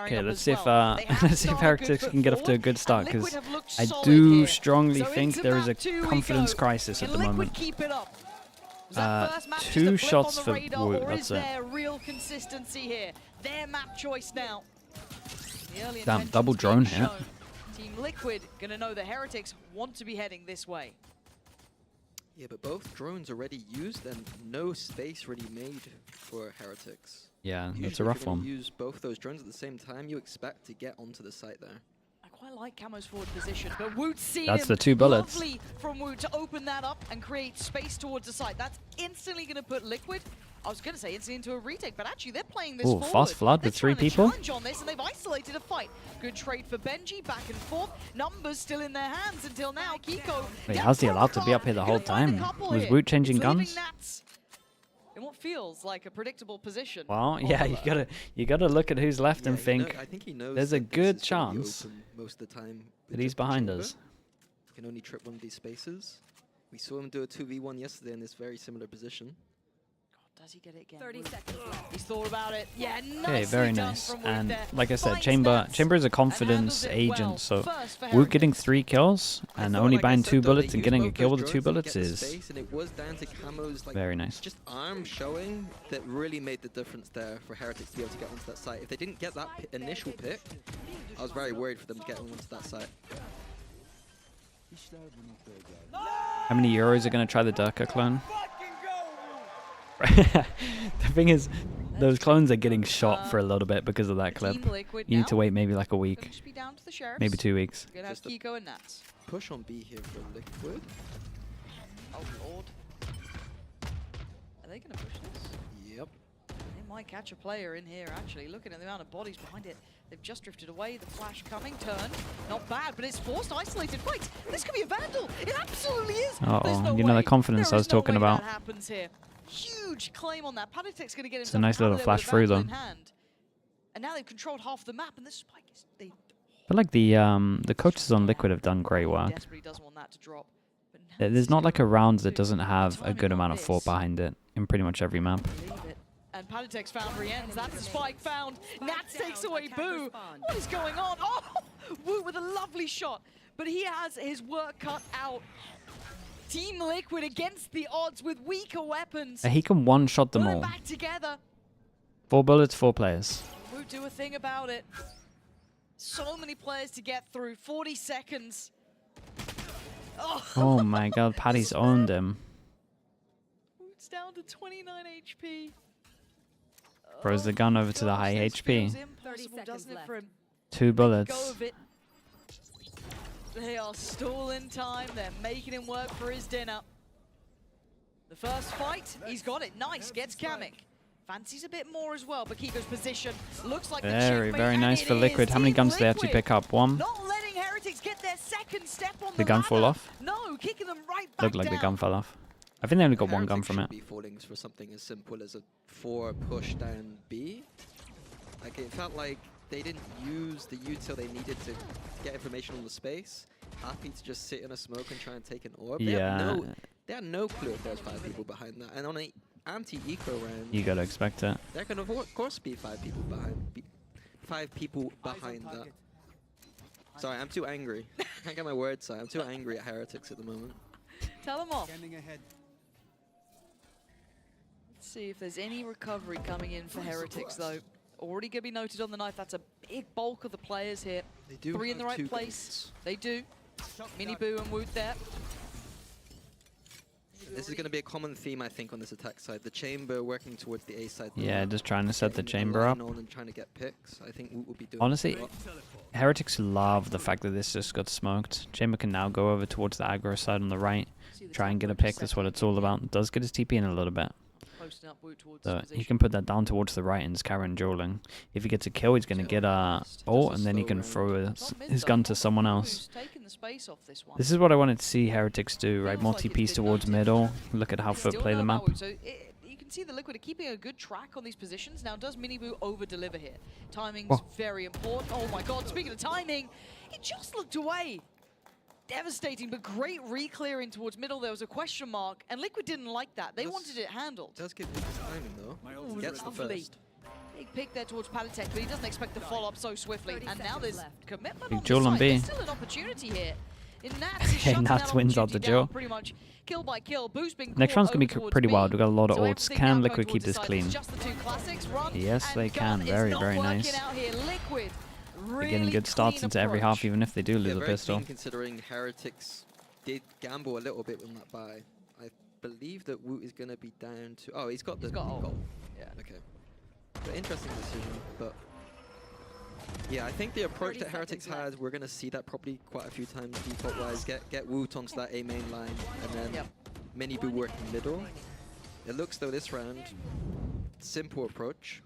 Okay, let's see if let's see if Heretics can get off to a good start, because I do strongly think there is a confidence crisis at the moment. 2 shots for Woot, that's it. Real consistency here. Their map choice now. Damn, double drone hit. Team Liquid gonna know the Heretics want to be heading this way. Yeah, but both drones already used and no space really made for Heretics. Yeah, Usually that's a rough if you're gonna one. Use both those drones at the same time, you expect to get onto the site there. I quite like Camo's forward position, but Woot's seen That's him. the 2 bullets. Lovely from Woot to open that up and create space towards the site. That's instantly going to put Liquid, I was going to say instantly into a retake, but actually they're playing this forward. Fast flood with 3 people. Challenge on this, and they've isolated a fight. Good trade for Benji, back and forth. Numbers still in their hands until now. Kiko. Wait, how's he allowed to be up here the whole time? Was Woot changing guns? In what feels like a predictable position. Well, yeah, you gotta look at who's left and think. I think he knows there's a that good this is gonna be chance open most of the time that he's behind us. He can only trip one of these spaces. We saw him do a 2v1 yesterday in this very similar position. Does he get it again? 30 seconds left. He's thought about it. Yeah, Okay, very nice. And like I said, Fine Chamber is a confidence agent, so Woot getting 3 kills and only buying 2 bullets and getting a kill with the 2 bullets is very nice. Just arm showing that really made the difference there for Heretics to be able to get onto that site. If they didn't get that initial pick, I was very worried for them to get onto that site. How many Euros are going to try the Durka clone? The thing is, those clones are getting shot for a little bit because of that clip. You need to wait maybe like a week, maybe 2 weeks. Just Kiko and Nats. Push on B here for Liquid. Oh lord. Are they going to push this? Yep. They might catch a player in here actually. Looking at the amount of bodies behind it. They've just drifted away. The flash coming. Turn. Not bad, but it's forced isolated fight. This could be a Vandal. It absolutely is. Uh-oh, you know the confidence I was talking about. That happens here. Huge claim on that. Heretics going to get It's a nice little flash through though. And now they've controlled half the map, and this spike is. I feel like the coaches on Liquid have done great work. Desperately doesn't want that to drop. There's not like a round that doesn't have a good amount of thought behind it in pretty much every map. And Heretics found Rienz. That's the spike found. Nats takes away Boo. What is going on? Oh, Woot with a lovely shot, but he has his work cut out. Team Liquid against the odds with weaker weapons. He can one-shot them all. Back together. 4 bullets, 4 players. Woot do a thing about it. So many players to get through. 40 seconds. Oh my god, Paddy's owned him. Woot's down to 29 HP. Throws the gun over to the high HP. 30 seconds left. 2 bullets. They are stalling time. They're making him work for his dinner. The first fight, he's got it. Nice, gets Kamek. Fancies a bit more as well, but Kiko's position looks like very nice for Liquid. How many guns do they actually pick up? 1? Not letting Heretics get their second step on the gun fall off? No, kicking them right back Looked like down. the gun fell off. I think they only got 1 gun from it. Be falling for something as simple as a 4 push down B. Like it felt like they didn't use the util they needed to get information on the space. Happy to just sit in a smoke and try and take an orb. Yeah. They had no clue if there's 5 people behind that. And on an anti-eco round, You gotta expect it. there can of course be 5 people behind. 5 people behind that. Sorry, I'm too angry. I can't get my words out. I'm too angry at Heretics at the moment. Tell them off. Let's see if there's any recovery coming in for Heretics, though. Already going to be noted on the knife. That's a big bulk of the players here. They do 3 in the have right 2 place. guns. They do. Mini Boo and Woot there. This is going to be a common theme, I think, on this attack side. The chamber working towards the A side. Yeah, just trying to set the getting chamber up. line on and trying to get picks. I think Woot will be doing Honestly, a lot. Heretics love the fact that this just got smoked. Chamber can now go over towards the aggro side on the right. Try and get a pick, that's what it's all about. Does get his TP in a little bit. Posting up Woot towards So his he can put that down towards the right and just carry on dueling. If he gets a kill, he's going to get a ult, and then he can throw his gun to someone else. This is what I wanted to see Heretics do, right? More TPs towards middle. Look at how Foot play the map. So you can see the Liquid are keeping a good track on these positions. Now, does Miniboo over-deliver here? Timing's very important. Oh my god, speaking of timing, he just looked away. Devastating, but great re-clearing towards middle. There was a question mark, and Liquid didn't like that. They wanted it handled. Does give him his timing, though. He gets the first. Big pick there towards Palitek, but he doesn't expect the follow-up so swiftly. 30 And now seconds there's left. commitment Big on duel this on side. B. There's still an opportunity here. In Nats, he's Okay, shutting Nats that wins out the opportunity duel. down pretty much kill by kill. Boo's been Next caught round's gonna be over towards pretty B. wild. We got a lot of So ults. everything Can now Liquid going keep towards this the side. clean? It's just the two classics, run Yes, they and can. gun Very, is not very working nice. out here. Liquid, They're getting really good starts clean into every half, approach. even if they do lose Yeah, a very pistol. clean considering Heretics did gamble a little bit on that buy. I believe that Woot is going to be down to... Oh, he's got the... He's got ult. Yeah. Okay. But interesting decision, but... Yeah, I think the approach 30 that Heretics seconds had, we're going to see that probably quite a few times default-wise. Get Woot onto that A main line, and then Yep. Miniboo working middle. It looks though this round, simple approach.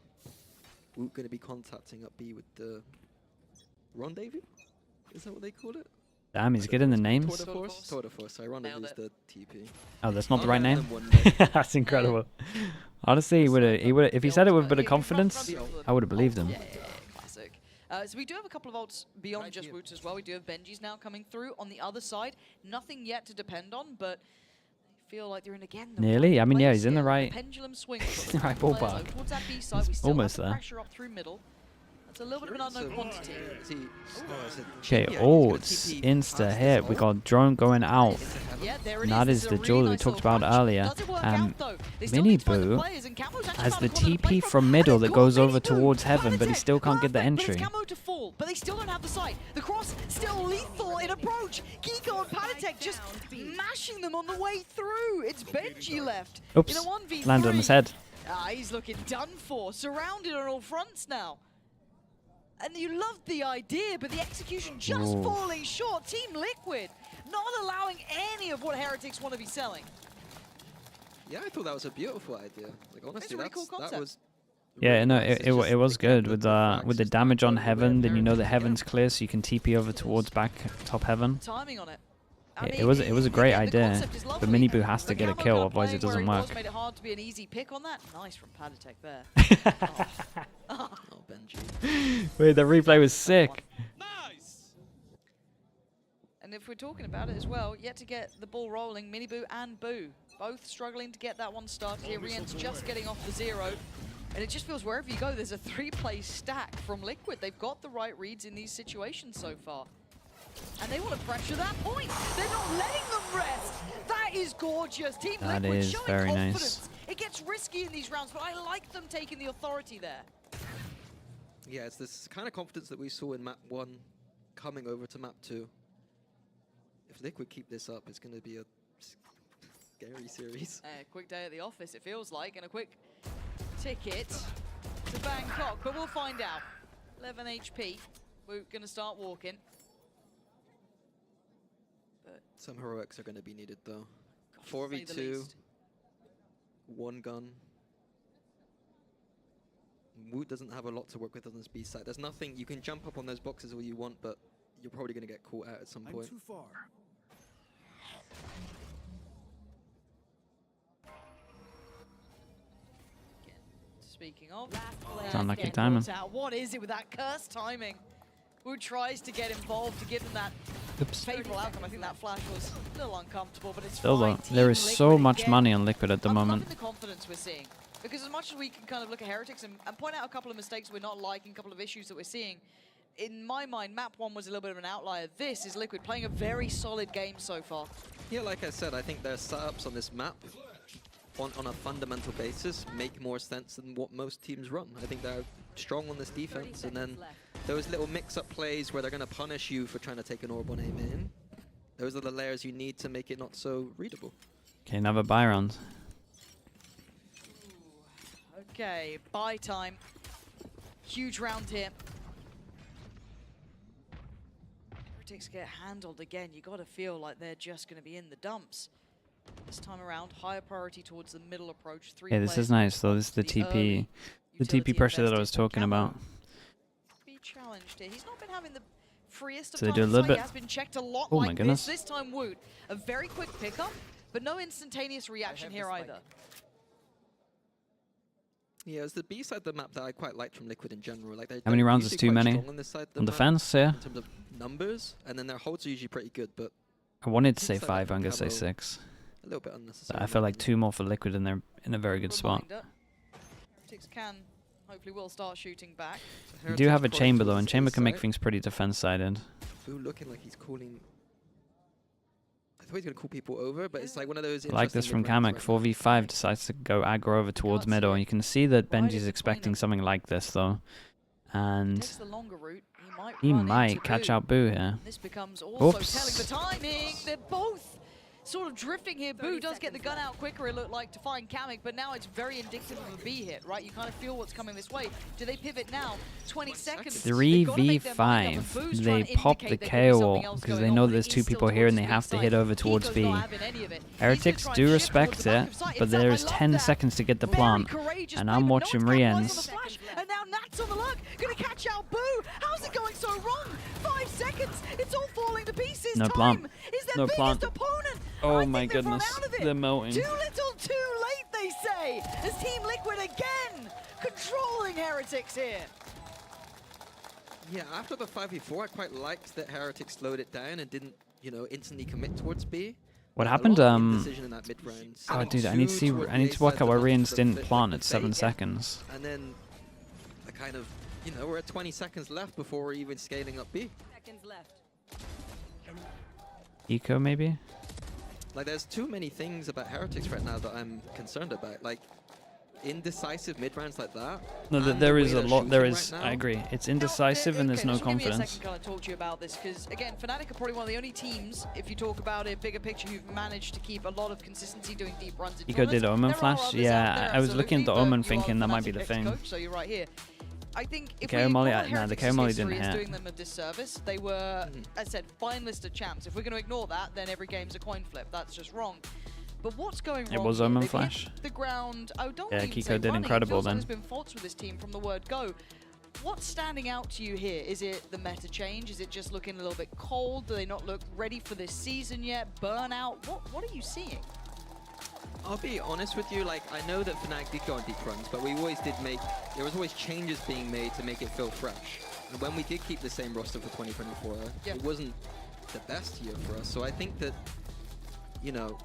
Woot going to be contacting up B with the rendezvous? Is that what they call it? Damn, he's getting the names. Tour de Force? Tour de Force. Sorry, rendezvous is the TP. Oh, that's not the I'll right give name? them one more. That's incredible. Honestly, if he said it with a bit of confidence, I would have believed him. Yeah, classic. So we do have a couple of ults beyond just Woots as well. We do have Benji's now coming through on the other side. Nothing yet to depend on, but I feel like they're in again. The Nearly? right I mean, yeah, place he's in the here. right- Pendulum swing. the right ballpark. Towards that B side, He's we still almost have the there. pressure up through middle. That's a little bit of an unknown quantity. Okay, ults, insta hit. We got drone going out. Yeah, there it And that This is a the really duel that we nice talked little about punch. earlier. Does it work out, though? They still Miniboo need to find the players, and Camo's actually has found the a corner to play TP from And middle they've that got goes over Miniboo. towards heaven, but he Palitek, still can't get the perfect, but entry. it's Camo to fall, but they still don't have the sight. The cross still lethal in approach. Kiko and Palitek just mashing them on the way through. It's Benji left Oops, in a 1v3. landed on his head. He's looking done for, surrounded on all fronts now. And you loved the idea, but the execution just Ooh. falling short. Team Liquid not allowing any of what Heretics want to be selling. Yeah, I thought that was a beautiful idea. Like honestly, really cool that concept. was. Yeah, really no, nice. It's it just, was again, good with facts the just damage on don't go heaven. where Then you know that Heretics- heaven's clear, so you can TP over towards back top heaven. Timing on it. It was a great again, the idea, concept is but lovely. Miniboo has to The get a Camo kill, gun otherwise it playing doesn't where work. Made it hard to be an easy pick on that. Nice from Palitek there. Oh, Benji. Wait, the replay was sick. And if we're talking about it as well, yet to get the ball rolling, Miniboo and Boo both struggling to get that one started here. Rien's just getting off the 0. And it just feels wherever you go, there's a 3-play stack from Liquid. They've got the right reads in these situations so far. And they want to pressure that point. They're not letting them rest. That is gorgeous. Team That Liquid is showing very confidence. nice. It gets risky in these rounds, but I like them taking the authority there. Yeah, it's this kind of confidence that we saw in map 1 coming over to map 2. If Liquid keep this up, it's going to be a scary series. Quick day at the office, it feels like, and a quick ticket to Bangkok, but we'll find out. 11 HP. We're going to start walking. But Some heroics are going to be needed though. gosh, to say the 4v2, least. one gun. Woot doesn't have a lot to work with on this B side. There's nothing, you can jump up on those boxes all you want, but you're probably going to get caught out at some point. Too far. Speaking of, Sound like getting your timing. brought out. What is it with that cursed timing? Who tries to get involved to give them that Oops. favorable outcome? I think that flash was a little uncomfortable, but it's Still fine. though, there Team is so Liquid much again. money on Liquid at the I'm moment. loving the confidence we're seeing. Because as much as we can kind of look at Heretics and point out a couple of mistakes we're not liking, a couple of issues that we're seeing, in my mind, map 1 was a little bit of an outlier. This is Liquid playing a very solid game so far. Yeah, like I said, I think their setups on this map, on a fundamental basis, make more sense than what most teams run. I think they're strong on this defense, and then those little mix-up plays where they're going to punish you for trying to take an orb on A main, those are the layers you need to make it not so readable. Okay, another buy round. Okay, buy time. Huge round here. Heretics get handled again. You got to feel like they're just going to be in the dumps. This time around, higher priority towards the middle approach. Yeah, this is nice though. This is the TP, the TP pressure that I was talking about. Be challenged here. He's not been having the freest of So they times. do a little He bit- has been checked a lot Oh like my goodness. This time Woot, a very quick pickup, but no instantaneous reaction here either. Yeah, it's the B side of the map that I quite liked from Liquid in general. Like How many rounds is too many? On, this side of On map defense, yeah. in terms of numbers, and then their holds are usually pretty good, but I wanted to say Inside 5, that I'm gonna say camo. 6. a little bit unnecessary. I feel like 2 more for Liquid, and they're in a very good spot. Reminder, Heretics can Hopefully we'll start shooting back. You do have a Heretics chamber though, crawling and towards chamber A can make site. things pretty defense-sided. Boo looking like he's calling. I thought he was going to call people over, but it's like one of those. I like this from interesting Kamek. mid-rounds right now. 4v5 decides to go aggro over towards Can't see middle. it. You can see that Right Benji's in between expecting them. something like this though. And Takes the longer route. he run might into catch Boo. out Boo here. This becomes also Oops. telling the timing. They're both sort of drifting here. Boo does get the gun out quicker, it looked like, to find Kamek, but now it's very indicative of a B hit, right? You kind of feel what's coming this way. Do they pivot now? 20 seconds. They've gotta make their mind up, and 3v5. Boo's They trying to pop the indicate there could be KO something else because going they on, know but there's it two is still people here and they towards have to weak hit side. over towards Kiko's B. not having any of it. He's gonna Heretics try and do shift respect towards the back it, of sight. but In fact, there I is love 10 that. seconds to get the Very plant. courageous And play, I'm but no watching one's capitalized on the Rien's. flash, and now Nat's on the lurk, gonna catch out Boo. How's it going so wrong? 5 seconds, it's all falling to pieces. No Time plant. is their No biggest plant. opponent. Oh I my think they've run goodness, out of it. they're melting. Too little, too late, they say. As Team Liquid again controlling Heretics here. Yeah, after the 5v4, I quite liked that Heretics slowed it down and didn't, you know, instantly commit towards B. What A happened? lot of indecision in that mid-round. Oh dude, I need to see. 7-2 I need to work towards out why the Rien's flip didn't with plant the at 7 bait. seconds. And then I kind of, you know, we're at 20 seconds left before we're even scaling up B. Seconds left. Eco maybe? Like, there's too many things about Heretics right now that I'm concerned about. Like, indecisive mid-rounds like that. No, and there the is way a they're lot. There shooting is. right I now. agree. It's indecisive and there's no Give me a confidence. second to kind of talk to you about this, because again, Fnatic are probably one of the only teams, if you talk about it, bigger picture, who've managed to keep a lot of consistency doing deep runs in Eco did tournaments. Omen There are flash? others out Yeah, there, I was looking at the absolutely, Omen but you are thinking that might be Fnatic the thing. ex-coach, so you're right here. I think if KO we Molly- ignore nah, the Heretics' KO Molly history didn't is hit. doing them a disservice. They were, as I said, finalists at champs. If we're going to ignore that, then every game's a coin flip. That's just wrong. But what's going wrong? It was here? Omen They've flash. hit the ground. Oh, don't Yeah, even Kiko say did running. incredible It feels like then. there's been faults with this team from the word go. What's standing out to you here? Is it the meta change? Is it just looking a little bit cold? Do they not look ready for this season yet? Burnout? What are you seeing? I'll be honest with you, like, I know that Fnatic did go on deep runs, but we always did make, there was always changes being made to make it feel fresh. And when we did keep the same roster for 2024, Yeah. it wasn't the best year for us. So I think that, you know,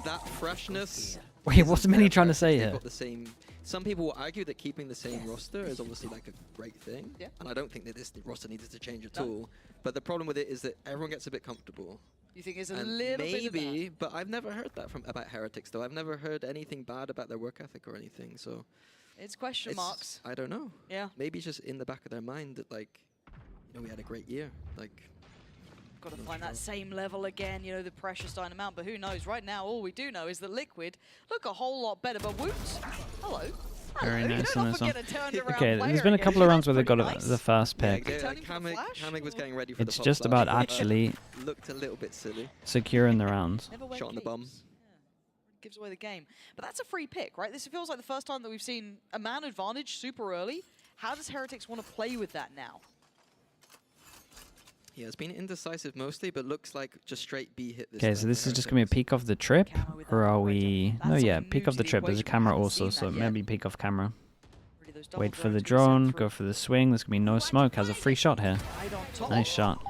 that freshness... Wait, isn't what's Minnie there trying to for say They've here? got the same... Some people will argue that keeping the same roster is obviously like a great thing. Yeah. And I don't think that this roster needed to change at No. all. But the problem with it is that everyone gets a bit comfortable. You think it's a And little bit of that? maybe, but I've never heard that from about Heretics though. I've never heard anything bad about their work ethic or anything. So It's question marks. I don't know. Yeah. Maybe it's just in the back of their mind that, like, you know, we had a great year. Like, Got to Not find sure. that same level again, you know, the pressure's starting to mount, but who knows? Right now, all we do know is that Liquid look a whole lot better, but Woots, hello. Very Hello. nice You on don't this often one. get a turned around Okay, player there's been a again. couple of rounds where they got Pretty nice. the first yeah, pick. Turning for the flash? Kamek was getting ready for It's the just pop about flash. actually Looked a little bit silly. securing the rounds. Never went Shot on the bum. keeps. Yeah. Gives away the game. But that's a free pick, right? This feels like the first time that we've seen a man advantage super early. How does Heretics want to play with that now? Yeah, it's been indecisive mostly, but looks like just straight B hit this Okay, time so for this is just gonna be a Heretics. peek of the trip, Camera with or that are operator. we? That's No, yeah, something peek new of to the the trip. There's a equation. We camera haven't also, seen so that yet. maybe peek off camera. Really those double Wait for the drones being sent drone, through. go for the swing. There's gonna be no smoke. Has a free shot here. Right on top. Nice shot.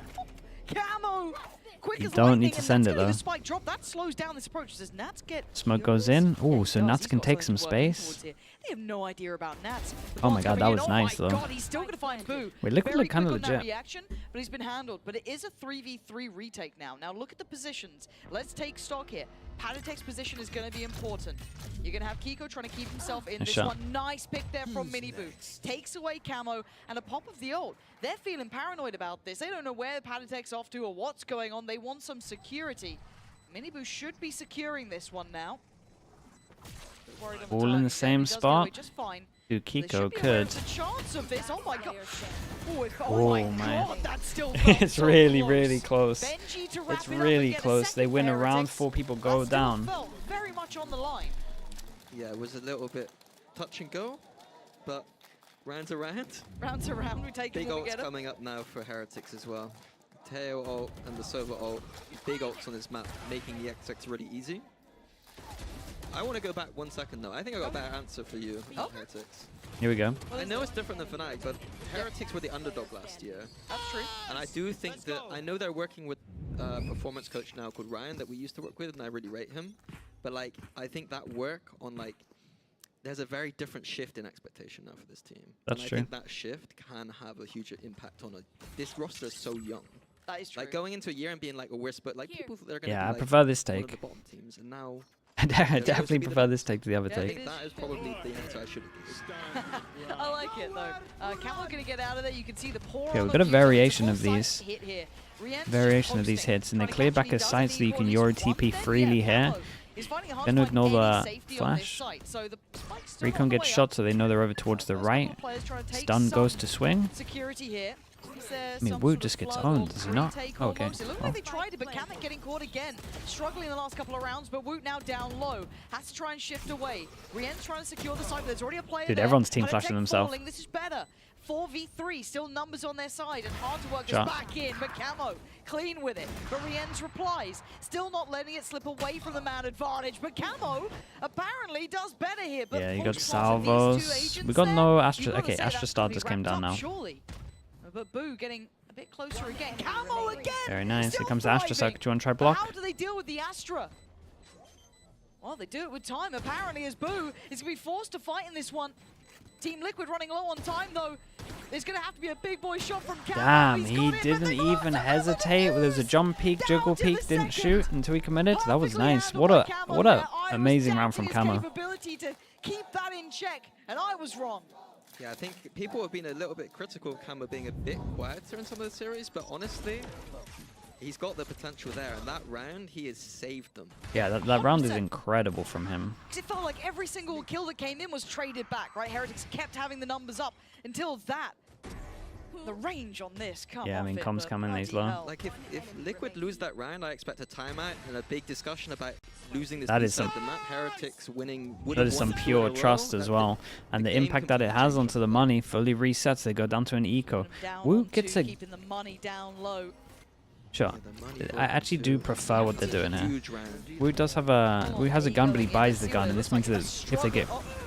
Camo! Quick You as don't lightning, need to and send Nat's it, gonna leave though. a spike drop. That slows down this approach. Does Nats get Smoke goes kills? in. Yeah, Ooh, he so does. Nats He's can got take something some to work space. towards here. They have no idea about Nats. The Oh my ball's god, coming that in. was Oh nice, my though. God, he's still gonna find Boo. Wait, Liquid Very look kinda quick on that legit. reaction, but he's been handled. But it is a 3v3 retake now. Now look at the positions. Let's take stock here. Patatek's position is going to be important. You're going to have Kiko trying to keep himself in Nice this shot. one. Nice pick there from Miniboo. Takes away Camo and a pop of the ult. They're feeling paranoid about this. They don't know where Patatek's off to or what's going on. They want some security. Miniboo should be securing this one now. Bit worried on All in timing the there. same He does get spot. away just fine. Dude, They Kiko should be aware could. of the chance of this. Oh my god. Oh my my. god, that's still felt It's so really, close. really close. Benji to wrap It's it up really and get a close. They second win a round, Heretics. 4 people That go still down. felt very much on the line. Yeah, it was a little bit touch and go, but round to round. Round to round, we take Big it when we ult's get it. coming up now for Heretics as well. Tail ult and the Sova ult. Big ults on this map, making the XX really easy. I want to go back 1 second though. I think I got a better answer for you, Oh. Heretics. Here we go. Well, I know it's different than Fnatic, but Heretics were the underdog last year. That's true. And I do think that, I know they're working with a performance coach now called Ryan that we used to work with, and I really rate him. But like, I think that work on like, there's a very different shift in expectation now for this team. That's and true. I think that shift can have a huge impact on this roster is so young. That is true. Like going into a year and being like, oh, we're like people they're going to Yeah, be I like prefer this one of the take. bottom teams, and now I definitely prefer this take to the other Yeah, I take. think that is probably the answer I should have given. I like it though. Camo gonna get out of there. You can see the pour. Okay, on we've the got a Q, variation so of it's a full these. site hit here. Rien's just Variation of these posting, hits, and they trying to clear catch back him. He his does side so you need can more, Yori at least one, TP then, freely yeah, here. Camo is finding it hard Gonna to find ignore any the safety on this flash. site, so the spike's still on Recon the gets way shot up. so they know they're over towards the First couple right. of players trying to take Stun goes some to swing. security here. Is there I mean, some Wu sort of just gets flood owned, or does he not? retake Oh, okay. almost? It looked like they tried it, but Kamek getting caught again. Struggling in the last couple of rounds, but Woot now down low. Has to try and shift away. Rien's trying to secure the site, but there's already a player Dude, there. everyone's team Heretics flashing themselves. falling. This is better. 4v3, still numbers on their side, and hard to work this Shot. back in, but Camo clean with it. But Rien's replies, still not letting it slip away from the man advantage, but Camo apparently does better here. But Yeah, you got push past these two salvos. agents We got there, no you've Astra. gotta Okay, say Astra that's Star gonna be just came wrapped down up, now. Surely. But Boo getting a bit closer again. Camo again! Very nice. Still Here comes the Astra thriving. Suck. Do you want to try But block? how do they deal with the Astra? Well, they do it with time, apparently, as Boo is going to be forced to fight in this one. Team Liquid running low on time, though. There's going to have to be a big boy shot from Camo. Damn, He's he got it, but didn't they got even it. hesitate. There's a jump peek, Down jiggle to the peek, didn't second. shoot until he committed. That was Perfectly nice. handled What by a Camo what there. a I was amazing round from doubting his Camo. capability to keep that in check, and I was wrong. Yeah, I think people have been a little bit critical of Camo being a bit quieter in some of the series, but honestly, he's got the potential there, and that round, he has saved them. Yeah, that round is 100%. incredible from him. It felt like every single kill that came in was traded back, right? Heretics kept having the numbers up until that. The range on this, come Yeah, I off mean, it, comms but coming, he's bloody low. hell. Like, if Liquid lose that round, I expect a timeout and a big discussion about losing this That is piece of some- the map. Heretics winning. That is some pure trust as well. And the game impact that it completely has changed. onto the money fully resets. They go down to an eco. Down Wu on gets two, a keeping the money down low. shot. I actually do prefer what they're doing here. Huge round. Wu does have a Wu has a gun, but he buys the gun, and this means that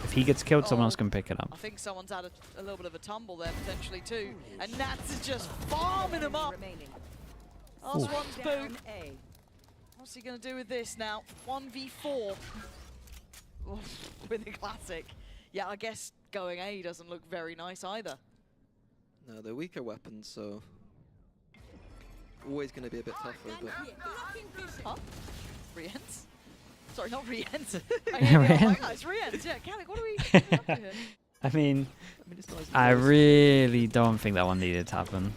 if he gets killed, someone else can pick it I up. think someone's had a little bit of a tumble there potentially too, and Nats is just farming him up. Last one's Boo. What's he gonna do with this now? 1v4 with the classic. Yeah, I guess going A doesn't look very nice either. No, they're weaker weapons, so always going to be a bit tougher. But Huh? Rienz? Sorry, not Rienz. Rienz? It's Rienz. Yeah, Calic, what are we up to here? I mean, it's not as I nice. really don't think that one needed to happen.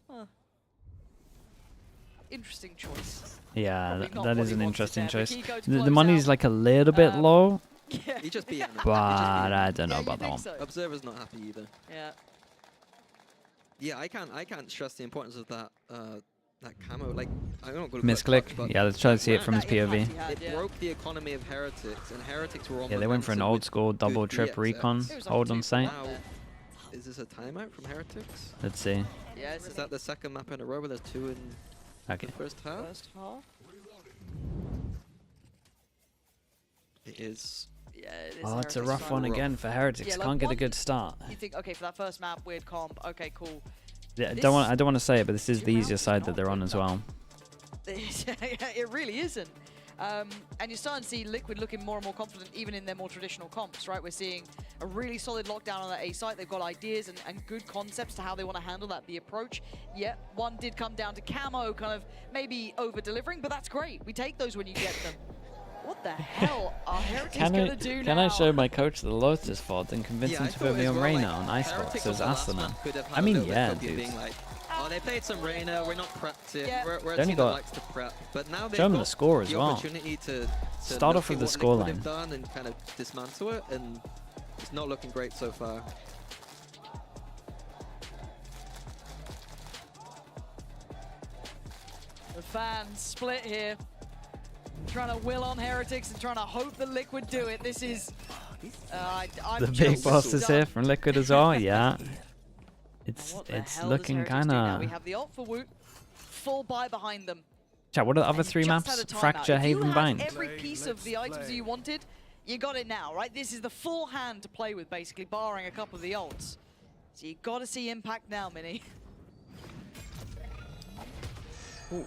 Huh. Interesting choice. Yeah, Probably not that what is he an wanted interesting there, but choice. Kiko to The close money's out. like a little bit low, Yeah. He just beat him. but I don't know Yeah, about you that one. think so? Observer's not happy either. Yeah. Yeah, I can't stress the importance of that that camo. Like, I'm not going to Misclick. Yeah, let's try to see it from his That impact POV. he had, It yeah. broke the economy of Heretics, and Heretics were on. Yeah, they went for an momentum old with school double good trip DXs. recon, It was up hold to on for site. one Now, there. is this a timeout from Heretics? Let's see. Yeah, it's Is that the second map in a row where there's 2 in Okay. the first half? first half. It is. Yeah, it is. Oh, it's a Heretics rough side. one Rough. again for Heretics. Yeah, like Can't get a one- good start. You think, okay, for that first map, weird comp. Okay, cool. Yeah, This- I don't want to say it, but this is the Two easier rounds side is that they're not on good as well. It really isn't. And you're starting to see Liquid looking more and more confident even in their more traditional comps, right? We're seeing a really solid lockdown on that A site. They've got ideas and good concepts to how they want to handle that, the approach. Yeah, one did come down to Camo, kind of maybe over-delivering, but that's great. We take those when you get them. What the hell are Heretics going to do now? Can I show my coach the Lotus VOD and convince Yeah, him I to thought put me as on well, Reyna like, on Icebox Heretics as on the last Asuna? map could have had I a mean, little bit yeah, of you dude. being like, oh, they played some Reyna, we're not prepped yet. Yeah. We're They a only team that got- likes to prep. But now they've Show 'em got the score as the well. opportunity to Start look off with at the what Liquid have scoreline. done and kind of dismantle it, and it's not looking great so far. The fans split here. Trying to will on Heretics and trying to hope that Liquid do it. This is... I'm The big just boss is stunned. here from Liquid as well. Yeah, And it's what the it's hell does looking Heretics kind do now? We of. have the ult for Woot, full buy behind them. Chat. What are the other And you three just maps? had a timeout. Fracture, If you Haven, had Bind. every piece of the items you wanted, you got it now, right? This is the full hand to play with, basically, barring a couple of the ults. So you got to see impact now, Mini. Oh,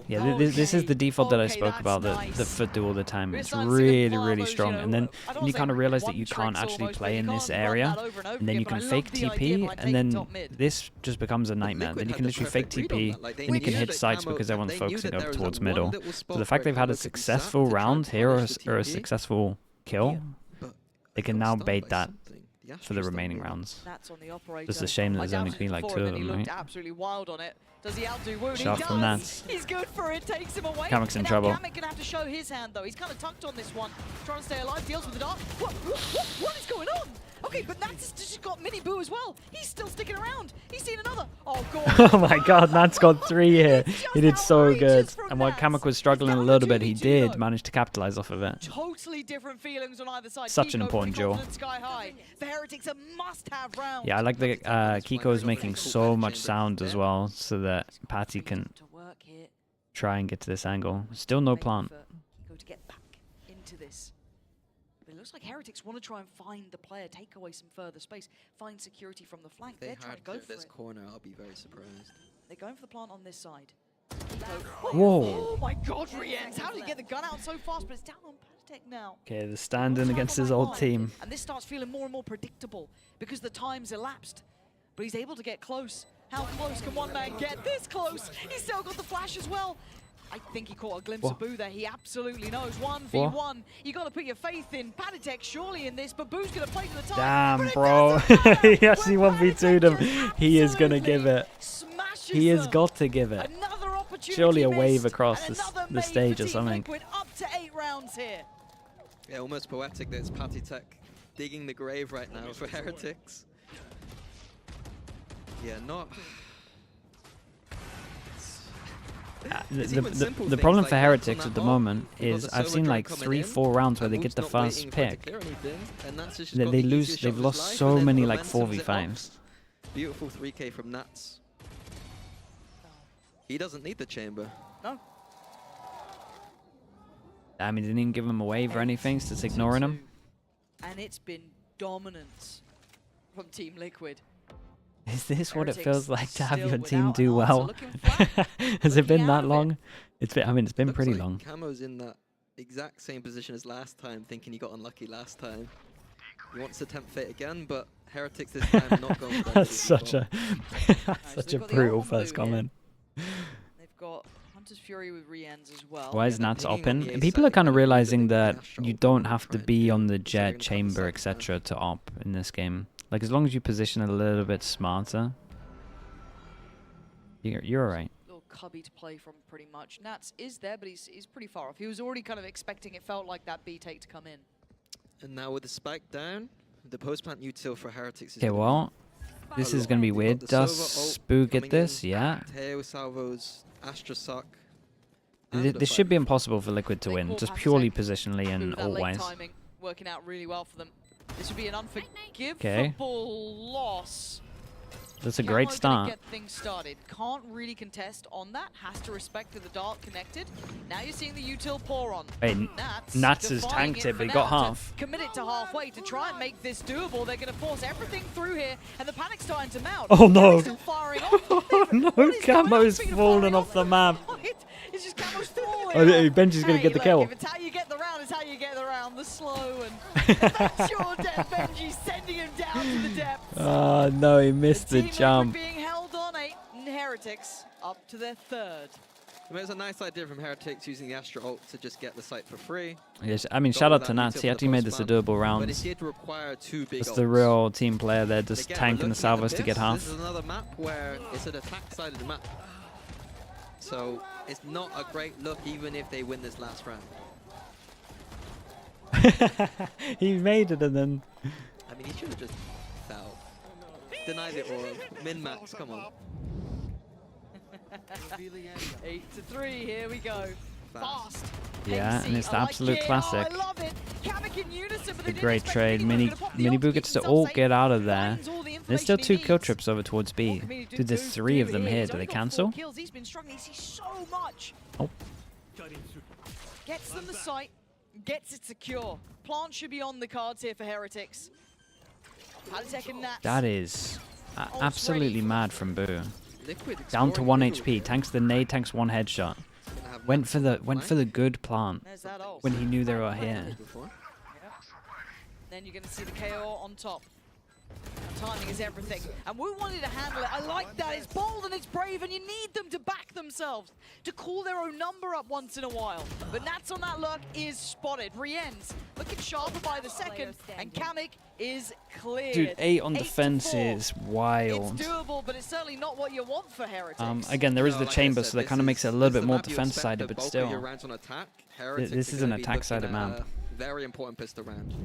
Yeah, Oh, this is the default that I okay, spoke that's about, nice. the foot do all the time. We're It's starting to see the really farmers, strong. you know, And then I don't you wanna kind say of realize that one you can't tricks actually almost, but play you in this can't run area. that over and over And then you again, but can I fake love the idea TP, behind and taking then top mid. this just becomes a nightmare. Liquid Then you had can the literally fake perfect read on TP, that. Like, they then you can knew hit that sites Camo- because that everyone's they knew focusing that there up was towards that one middle. little So spot the fact where they've had a Camo could be zapped successful to try and round here, punish the or a TP. successful kill, But they can got now stunned bait by that something. The for the Astra's done remaining well. rounds. That's on the operator. Just a shame that I there's only doubted been it like before, 2 and of then he them, looked right? absolutely wild on it. Does he outdo Wound? Shot He from does. Nats. He's good for it. Takes him away. Kamek's in and trouble. Now Kamek gonna have to show his hand though. He's kind of tucked on this one, trying to stay alive. Deals with the dart. What is going on? Okay, but Nats has just got Mini Boo as well. He's still sticking around. He's seen another. Oh god. Oh my god, Nats got 3 here. It's He did just so good. outrageous from And while Nats. Kamek was He's struggling a down little to bit, he 2v2 did though. manage to capitalize off of it. Totally different feelings on either side. Such an Kiko, important pretty duel. confident, Sky high. The Heretics a must-have round. Yeah, I like that Kiko is making so much sound as well, so that Patty can To work here. try and get to this angle. Still no Waiting plant. for Kiko to get back into this. But it looks like Heretics want to try and find the player, take away some further space, find security from the flank. They They're trying to go hard for this it. corner. I'll be very surprised. They're going for the plant on this side. Whoa. Oh my god, Riens! How did he get the gun out so fast? But it's down on Patek now. Okay, the stand-in against his old team. And this starts feeling more and more predictable because the time's elapsed. But he's able to get close. How close can one man get? This close! He's still got the flash as well. I think he caught a glimpse of Boo there. He absolutely knows. 1v1. You got to put your faith in Patek surely in this, but Boo's going to play to the time. Damn, bro. He actually 1v2'd him. He is going to give it. He has got to give it. Another opportunity Surely a wave missed, across and another the made stage for or Team something. Liquid, up to 8 rounds here. Yeah, almost poetic that it's Patek digging the grave right now for Heretics. Yeah, not... The problem for Heretics at the moment is I've seen like 3-4 rounds where they get the first pick. They've lost so many like 4v5s. Beautiful 3K from Nats. He doesn't need the chamber. No. I mean, didn't even give him a wave or anything, so just ignoring him. And it's been dominance from Team Liquid. Is this what it Heretics feels like to have still your team without do an answer, well? looking flat, Has it been looking that out of it. long? It's been, I mean, it's been Looks pretty like long. Camo's in that exact same position as last time, thinking he got unlucky last time. He wants to tempt fate again, but Heretics this time not going for that That's such default. such a they've got the brutal Alpha first Blue here. comment. They've got Hunter's Fury with Riens as well. Why is they're Nats pinging op on in? the And A people are side, kind of and they're realizing the that Astral you don't have to trying be to on the do jet second chamber, concept now. etc. to op in this game. Like, as long as you position it a little bit smarter, you're alright. Little cubby to play from pretty much. Nats is there, but he's pretty far off. He was already kind of expecting, it felt like that B take to come in. And now with the spike down, the post-plant util for Heretics is Okay, gonna well, this is gonna be They've got weird. the Does Sova ult Spoo get coming this? in, Yeah. Teo salvos, Astra suck. and a This should be fight. impossible for Liquid to They win, call just Patek purely positionally Boo and with that late ult-wise. timing working out really well for them. This would be an unforgivable Okay. loss. That's a Camo great gonna start. Get things started. Can't really contest on that. Has to respect that the dart connected. Now you're seeing the util pour on. Wait, Nats has defying tanked it, but he for got now to half. Commit it to halfway to try and make this doable. They're going to force everything through here, and the panic's starting to mount. Oh, no. Camo's still firing off. Oh no, What is going on? Camo's Speaking of fallen firing off the map. It's just Camo's falling. Oh, Benji's gonna Hey, get the look, kill. If it's how you get the round, it's how you get the round. The slow and that's your death. Benji sending him down to the depths. Oh no, he missed the Team Liquid jump. being held on 8 and Heretics up to their 3rd. I mean, it's a nice idea from Heretics using the Astra ult to just get the site for free. Yes, I mean, Got shout all out that to Nats. util He for actually the made this a post-plant, doable But round. it did require 2 big That's the ults. real team player there, just Again, tanking the looking at salvos to this, get half. This is another map where it's an attack side of the map. So it's not a great look even if they win this last round. He made it and then... I mean, he should have just fell. Denied it or min-max, come on. 8-3, here we go. Fast. Yeah, and pacey, it's the I like absolute it. classic. Oh, I love it. Kamek in unison, but A they didn't great expect trade. Mini Boo. Gonna pop the Mini ult, Boo keep gets to himself all safe, get out of there. finds all the There's still information 2 he kill needs. trips over towards What B. can Mini Dude, there's do 3 of them here. He's Do they only got 4 cancel? kills. He's been struggling. He sees so much. Oh. Gets them the site, gets it secure. Plant should be on the cards here for Heretics. Patek and Nats. That is absolutely mad from Boo. Liquid Down to exploring 1 middle HP. here. Tanks the nade, tanks 1 headshot. Gonna have Went Nats for the flank. good plant There's that ult. when he knew they were here. Before. Then you're going to see the KO on top. Timing is everything. And we wanted to handle it. I like that. It's bold and it's brave, and you need them to back themselves, to call their own number up once in a while. But Nats on that lurk is spotted. Rien's looking sharper by the second, and Kamek is cleared. Dude, 8 on 8 to defense 4. is wild. It's doable, but it's certainly not what you want for Heretics. Again, there is No, the like I chamber, said, so that this kind of makes it a is- little this is bit the more map you defense-sided, expect the but bulk of still. your rounds on attack. Heretics this are is an gonna be attack-sided looking at map. a very important pistol round.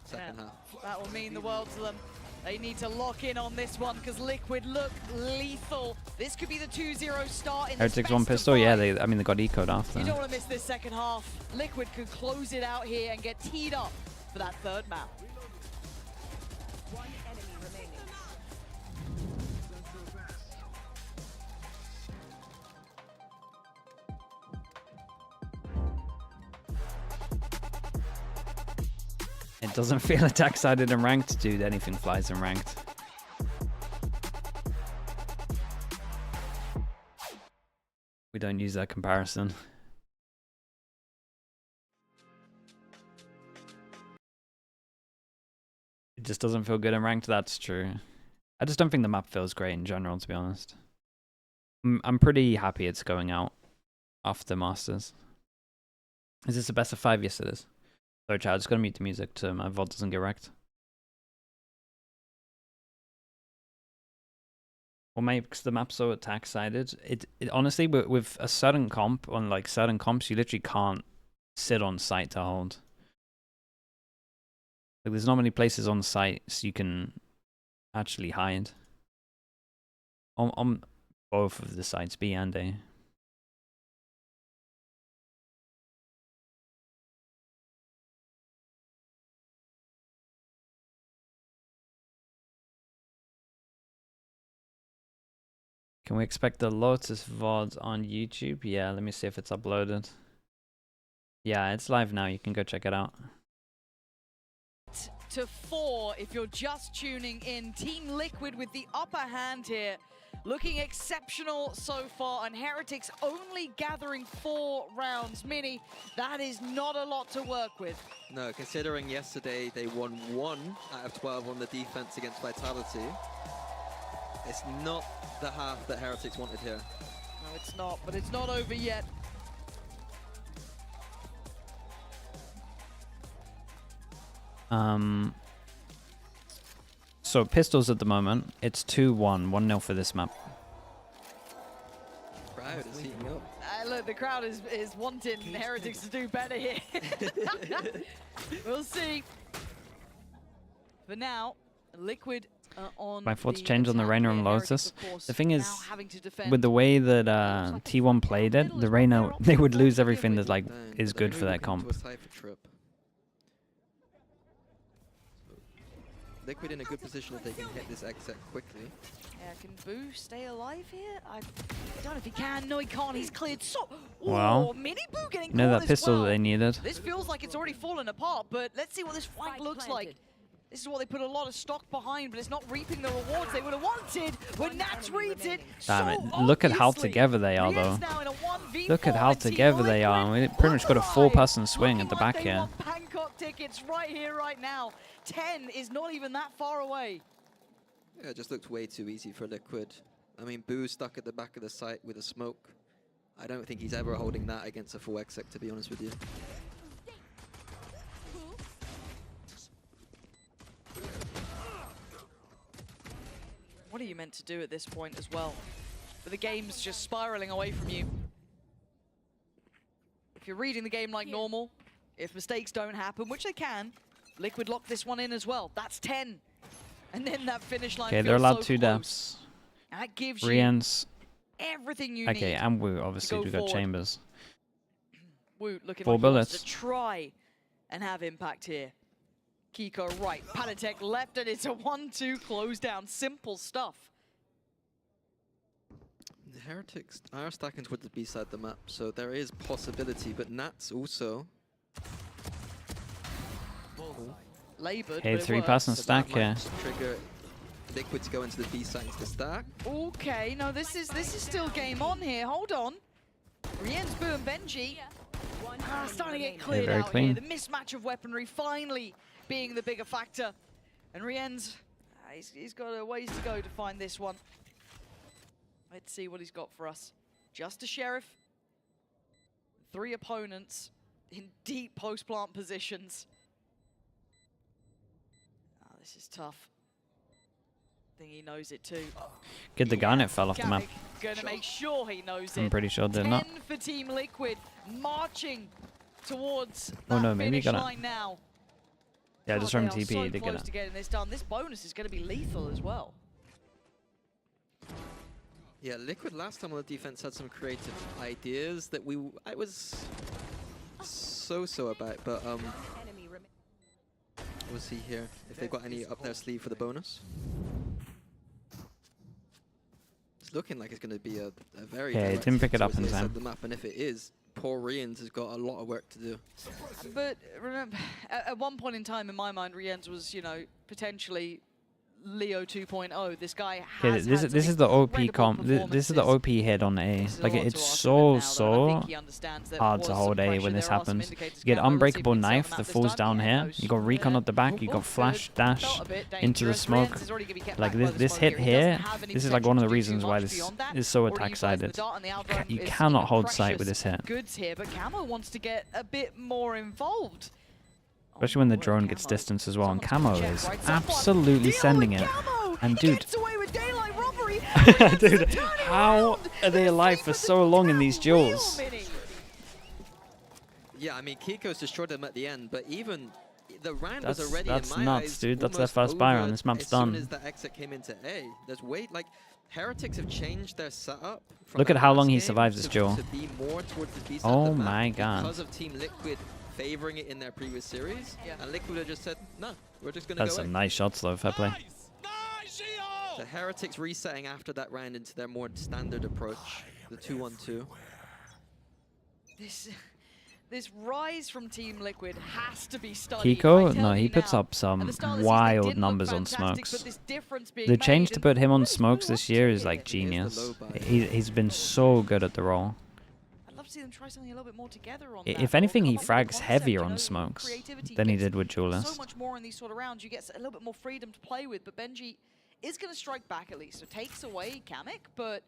Second half. That will mean the world to them. They need to lock in on this one because Liquid look lethal. This could be the 2-0 start in Heretics this 1 best of pistol, 5. yeah, they got ecoed after. You don't want to miss this second half. Liquid could close it out here and get teed up for that third map. One enemy remaining. It doesn't feel attack-sided and ranked, dude. Anything flies in ranked. We don't use that comparison. It just doesn't feel good in ranked, that's true. I just don't think the map feels great in general, to be honest. I'm pretty happy it's going out after Masters. Is this a best of 5? Yes, it is. Sorry, chat, I just gotta mute the music so my VOD doesn't get wrecked. What makes the map so attack-sided? It honestly, with a certain comp, on like certain comps, you literally can't sit on site to hold. Like, there's not many places on site so you can actually hide. On both of the sites, B and A. Can we expect the Lotus VOD on YouTube? Yeah, let me see if it's uploaded. Yeah, it's live now. You can go check it out. To 4, if you're just tuning in, Team Liquid with the upper hand here, looking exceptional so far, and Heretics only gathering 4 rounds. Mini, that is not a lot to work with. No, considering yesterday they won 1 out of 12 on the defense against Vitality, it's not the half that Heretics wanted here. No, it's not, but it's not over yet. So pistols at the moment, it's 2-1, 1-0 for this map. Crowd is heating up. Look, the crowd is wanting Heretics to do better here. We'll see. For now, Liquid on My thoughts the change on the attack Reyna here. and Heretics, Lotus. of course, The thing is, now having to defend. with the way that T1 played it, the Reyna, they would lose everything that like Dang, is but they're good for moving that into comp. a cypher trip. Liquid in a good position if they can hit this exit quickly. Yeah, can Boo stay alive here? I don't know if he can. No, he can't. He's cleared. So, Well, Mini Boo getting You know caught that as pistol well. that they needed? This feels like it's already fallen apart, but let's see what this flank Spike looks planted. like. This is what they put a lot of stock behind, but it's not reaping the rewards they would have wanted. When Nats reads it, Damn it. so Look at how obviously. together they are, Rien's though. now in a 1v4 Look at how and Team together they are. Liquid We pretty much got a on the 4-person rise. swing at the Looking like back they here. want Bangkok tickets right here, right now. 10 is not even that far away. Yeah, it just looked way too easy for Liquid. I mean, Boo's stuck at the back of the site with a smoke. I don't think he's ever holding that against a full exec, to be honest with you. What are you meant to do at this point as well? But the game's just spiraling away from you. If you're reading the game like normal, if mistakes don't happen, which they can, Liquid lock this one in as well. That's 10. And then that finish line Okay, feels they're allowed so 2 close. deaths. That gives you Rien's. everything you Okay, need. and Wu, obviously, go we got forward. Chambers. Woot looking 4 like he wants bullets. to try and have impact here. Kiko right, Panatek left, and it's a 1-2 close down. Simple stuff. The Heretics are stacking towards the B side of the map, so there is possibility, but Nats also... Labored, Okay, but it 3-person works. So that stack might here. just trigger Liquid to go into the B site into the stack. Okay, no, this is still game on here. Hold on. Rien's, Boo, and Benji starting to get cleared very out clean. here. The mismatch of weaponry finally being the bigger factor. And Rien's, he's got a ways to go to find this one. Let's see what he's got for us. Just a Sheriff. 3 opponents in deep post-plant positions. This is tough. I think he knows it too. Get the gun, it fell off the map. Kamek gonna make sure he knows it. I'm pretty sure it did not. 10 for Team Liquid, marching towards Oh that no, maybe he finish got line now. Yeah, just God, from they are TP so to get close it. to getting this done. This bonus is going to be lethal as well. Yeah, Liquid last time on the defense had some creative ideas that I was so about, but Enemy remain. we'll see here if they've got any up their sleeve for the bonus. It's looking like it's going to be a very Yeah, he direct didn't pick hit it up in towards the edge of time. the map, and if it is, poor Rien's has got a lot of work to do. But remember, at one point in time in my mind, Rien's was, you know, potentially Leo 2.0. This guy Okay, has this had is some the OP incredible this is the OP head on A. This is a Like lot it's to ask of him so now, though, and I think he understands that hard was to some hold A pressure. when this There are some happens. indicators You get coming. Let's see if unbreakable we can sell knife them out that this falls time. down Yeah, here. no, You got recon yeah. at the back. You Ooh, got flash dash Felt a bit into the dangerous. smoke. Rien's is already gonna be kept Like back by the this smoke hit He doesn't here. have any This is like one of the potential to do reasons too why much this beyond that. is so Already attack utilized sided. the dart, and the You algorithm is cannot even hold sight with precious this hit. goods here, but Camo wants to get a bit more involved. Especially when the Oh, drone gets Camo. distance as well. And Someone's Camo gonna is check, right? Someone absolutely deal sending with it. Camo! And He dude, gets away with daylight robbery. dude, how are they alive for so long in these duels? Yeah, I mean, Kiko's destroyed them at the end, but even the round was already, That's in my nuts, eyes, dude. That's their almost first buy round. over This map's as soon done. as the exit came into A. There's like, Heretics have changed their setup. From Look their at how long last he game survives this to duel. be more towards the B side Oh of the map my god. Because of Team Liquid favoring it in their previous series. Yeah. And Liquid have just said, no, we're just going to That's go some in. nice shots though, fair play. The Heretics resetting after that round into their more standard approach, the 2-1-2. This rise from Team Liquid has to be studied. I Kiko, tell no, you he puts now. up At the some start of the season, they wild didn't look numbers on fantastic, but smokes. this difference being The change made to and put him on what is smokes Boo this up year to is like here? genius. low buy. He's been so good at the role. I'd love to see them try something a little bit more together on If that, or anything, come he up with a frags concept, heavier you on know, smokes creativity than he gets did with so Duelist. much more in these sort of rounds. You get a little bit more freedom to play with, but Benji is going to strike back at least. So takes away Kamek, but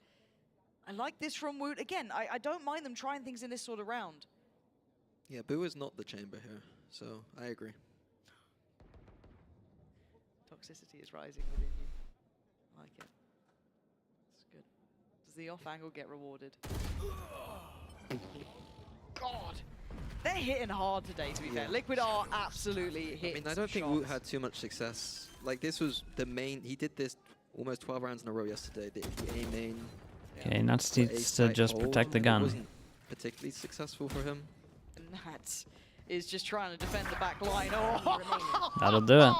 I like this from Woot. Again, I don't mind them trying things in this sort of round. Yeah, Boo is not the chamber here, so I agree. Toxicity is rising within you. I like it. It's good. Does the off angle get rewarded? God! They're hitting hard today, to be fair. Yeah. Liquid are absolutely hitting. I mean, I don't think shots. Woot had too much success. Like, this was the main... He did this almost 12 rounds in a row yesterday. The A main... Okay, Nuts the A needs to site just hold, protect the and it gun. wasn't particularly successful for him. Nats is just trying to defend the back line. Oh, That'll do it.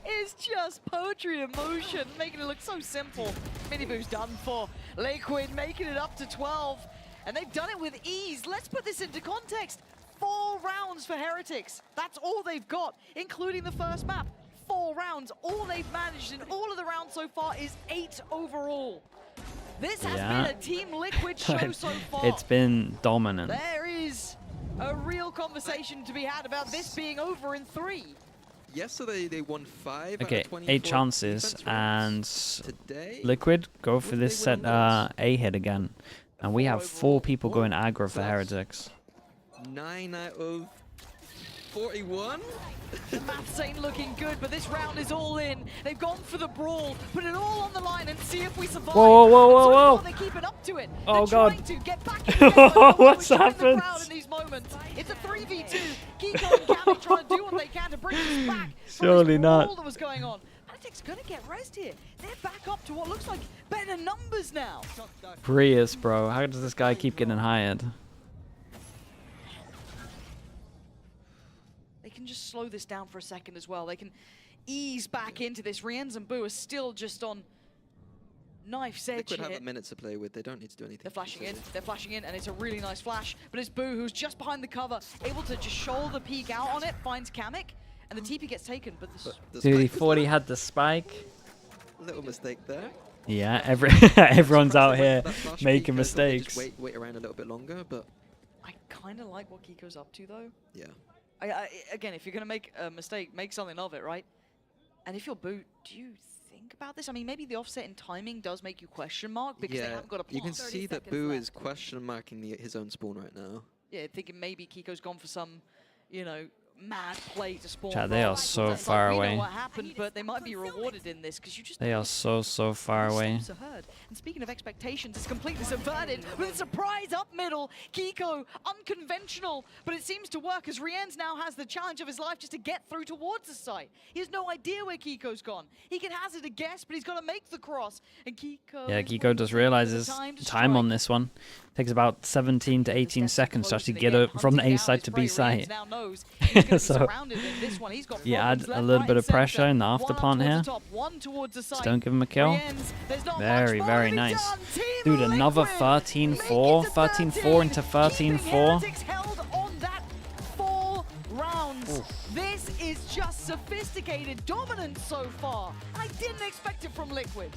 It's just poetry in motion, making it look so simple. Miniboo's done for. Liquid making it up to 12, and they've done it with ease. Let's put this into context. 4 rounds for Heretics. That's all they've got, including the first map. 4 rounds. All they've managed in all of the rounds so far is 8 overall. This has been a Team Liquid show so far. It's been dominant. There is a real conversation to be had about this being over in 3. Yesterday, they won 5 out Okay, of 24 8 chances, defense rounds. and Today, Liquid go for Would this they win set on A hit again. And we have 4 people going aggro for that's- Heretics. 9 out of 41? The maths ain't looking good, but this round is all in. They've gone for the brawl, put it all on the line and see if we survive. Whoa, whoa, whoa, And so whoa. far, they're keeping up to it. Oh, they're God. trying to get back in the game, but What's we're showing happened? The crowd in these moments. It's a 3v2. Kiko and Kamek trying to do what they can to bring this back. from Surely this not. brawl that was going on. Heretics gonna get rest here. They're back up to what looks like better numbers now. Prius, bro. How does this guy keep getting hired? They can just slow this down for a second as well. They can ease back into this. Rienz and Boo are still just on knife's edge Liquid here. have a minute to play with. They don't need to do anything. They're flashing in, particularly. they're flashing in, and it's a really nice flash. But it's Boo who's just behind the cover, able to just shoulder peek out on it, finds Kamek, and the TP gets taken. But this The Dude, he spike was thought he low. had the spike. The Little mistake there. Yeah, everyone's out here That flash making peek, they'll probably just mistakes. wait around a little bit longer, but I kind of like what Kiko's up to, though. yeah. Again, if you're going to make a mistake, make something of it, right? And if you're boot, do you think about this? I mean, maybe the offset in timing does make you question mark because they haven't got a plan. You can 30 see that seconds Boo left. is question marking his own spawn right now. Yeah, thinking maybe Kiko's gone for some, you know, mad play to spawn. Chat, they are right. so It's far we away. know what happened, but they might be rewarded in this because you just. They are so far away. Steps are heard. And speaking of expectations, it's completely subverted with a surprise up middle. Kiko, unconventional, but it seems to work as Rien's now has the challenge of his life just to get through towards the site. He has no idea where Kiko's gone. He can hazard a guess, but he's got to make the cross. And Kiko. Yeah, Kiko just realizes time on this one. Takes about 17 to 18 seconds to actually get it from the A side to B side. So you add a little bit of pressure in the after plant here. Just don't give him a kill. Very, very nice. Dude, another 13-4. 13-4 into 13-4. This is just sophisticated dominance so far. I didn't expect it from Liquid.